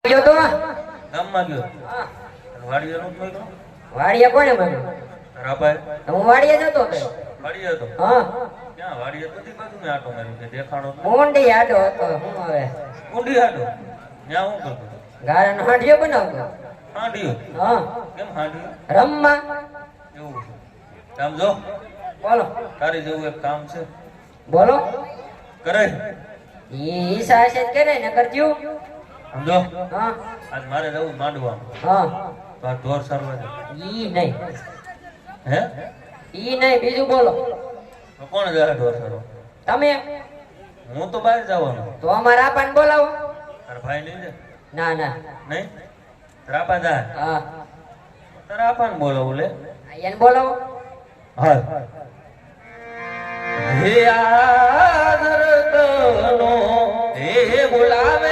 ગયો તો ગામમાં ગયો હા વાડીએ નો ગયો વાડીએ કોને મળ્યો રાભાઈ હું વાડીએ જતો હતો વાડીએ તો હા ક્યાં વાડીએ તો તી બાજુ મે આટો માર્યો કે દેખાણો મોંડી આડો હતો હું હવે ઊંડી આટો ત્યાં હું કરતો ગાળાનો હાંડિયો બનાવતો હાંડિયો હા કેમ હાંડિયો રમવા એવું છે કામ જો બોલો તારી જેવું એક કામ છે બોલો કરે ઈ સાસે કરે ને કરજો સમજો હા આજ મારે જવું માંડવામાં હા તો આ ઢોર સારવા છે ઈ નહીં હે ઈ નહીં બીજું બોલો તો કોણ જાય ઢોર સારવા તમે હું તો બહાર જવાનો તો અમારા આપાને બોલાવો તારા ભાઈ નહીં જાય ના ના નહીં તારા આપા જાય હા તારા આપાને બોલાવું લે એને બોલાવો હાલ હે આદરતનો હે બોલાવે